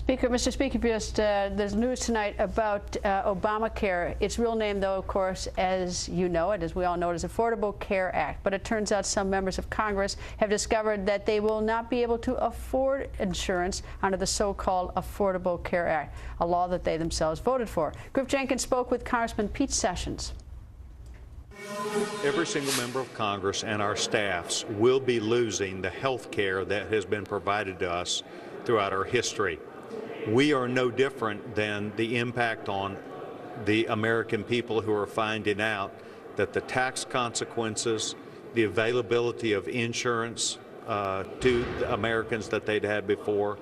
Mr. Speaker, there's news tonight about Obamacare. Its real name, though, of course, as you know it, as we all know it, is Affordable Care Act. But it turns out some members of Congress have discovered that they will not be able to afford insurance under the so-called Affordable Care Act, a law that they themselves voted for. Griff Jenkins spoke with Congressman Pete Sessions. Every single member of Congress and our staffs will be losing the health care that has been provided to us throughout our history. We are no different than the impact on the American people who are finding out that the tax consequences, the availability of insurance to the Americans that they'd had before,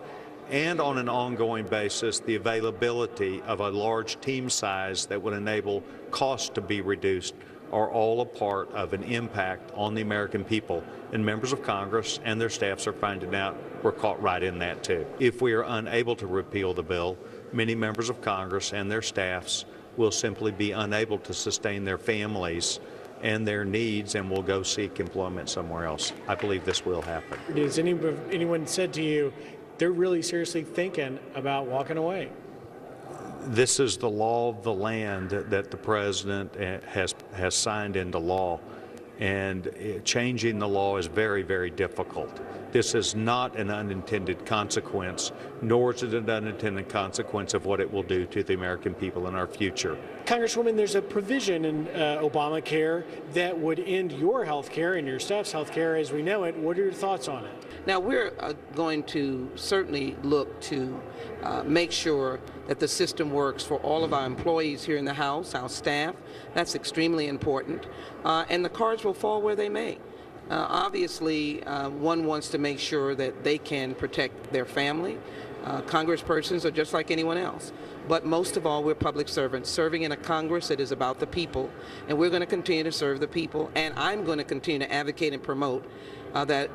and on an ongoing basis, the availability of a large team size that would enable costs to be reduced are all a part of an impact on the American people. And members of Congress and their staffs are finding out we're caught right in that too. If we are unable to repeal the bill, many members of Congress and their staffs will simply be unable to sustain their families and their needs and will go seek employment somewhere else. I believe this will happen. Has anyone said to you they're really seriously thinking about walking away? This is the law of the land that the president has signed into law, and changing the law is very, very difficult. This is not an unintended consequence, nor is it an unintended consequence of what it will do to the American people in our future. Congresswoman, there's a provision in Obamacare that would end your health care and your staff's health care as we know it. What are your thoughts on it? Now, we're going to certainly look to make sure that the system works for all of our employees here in the House, our staff. That's extremely important. And the cards will fall where they may. Obviously, one wants to make sure that they can protect their family. Congresspersons are just like anyone else. But most of all, we're public servants serving in a Congress that is about the people, and we're going to continue to serve the people. And I'm going to continue to advocate and promote that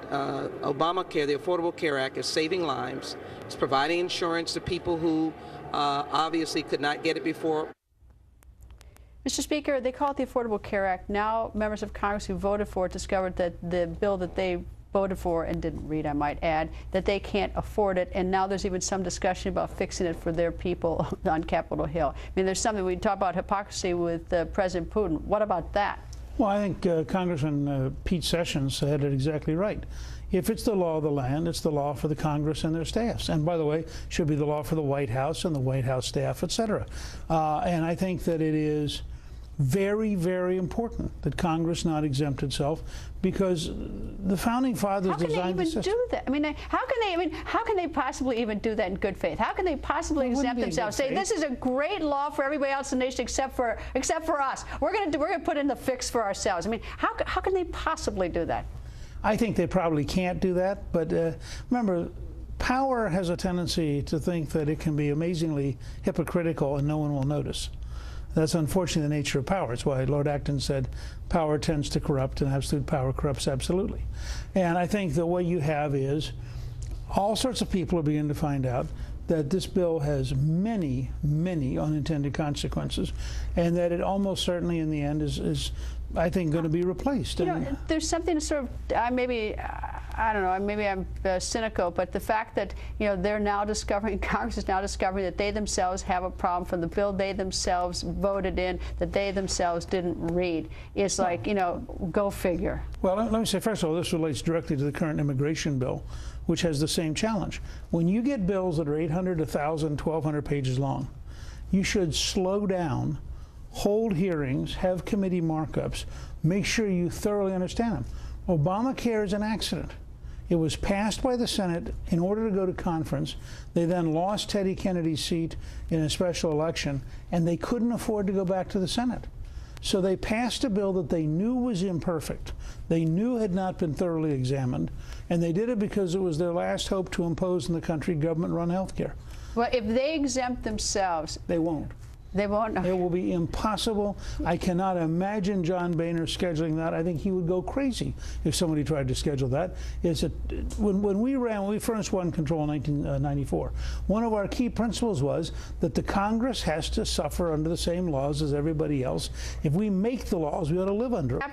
Obamacare, the Affordable Care Act, is saving lives. It's providing insurance to people who obviously could not get it before. Mr. Speaker, they call it the Affordable Care Act. Now, members of Congress who voted for it discovered that the bill that they voted for and didn't read, I might add, that they can't afford it, and now there's even some discussion about fixing it for their people on Capitol Hill. I mean, there's something, we talk about hypocrisy with President Putin. What about that? Well, I think Congressman Pete Sessions had it exactly right. If it's the law of the land, it's the law for the Congress and their staffs. And by the way, should be the law for the White House and the White House staff, et cetera. And I think that it is very, very important that Congress not exempt itself, because the founding fathers designed the system. How can they even do that? I mean, how can they possibly even do that in good faith? How can they possibly exempt themselves? Say this is a great law for everybody else in the nation except for us. We're going to put in the fix for ourselves. I mean, how can they possibly do that? I think they probably can't do that. But remember, power has a tendency to think that it can be amazingly hypocritical and no one will notice. That's unfortunately the nature of power. It's why Lord Acton said power tends to corrupt and absolute power corrupts absolutely. And I think that what you have is all sorts of people are beginning to find out that this bill has many, many unintended consequences, and that it almost certainly in the end is I think, going to be replaced. You know, there's something sort of, I don't know, maybe I'm cynical, but the fact that, you know, they're now discovering, Congress is now discovering that they themselves have a problem from the bill they themselves voted in, that they themselves didn't read, is like, you know, go figure. Well, let me say, first of all, this relates directly to the current immigration bill, which has the same challenge. When you get bills that are 800, 1,000, 1,200 pages long, you should slow down, hold hearings, have committee markups, make sure you thoroughly understand them. Obamacare is an accident. It was passed by the Senate in order to go to conference. They then lost Teddy Kennedy's seat in a special election, and they couldn't afford to go back to the Senate. So they passed a bill that they knew was imperfect, they knew had not been thoroughly examined, and they did it because it was their last hope to impose in the country government-run health care. Well, if they exempt themselves... They won't. They won't? It will be impossible. I cannot imagine John Boehner scheduling that. I think he would go crazy if somebody tried to schedule that. When we first won control in 1994, one of our key principles was that the Congress has to suffer under the same laws as everybody else. If we make the laws, we ought to live under them.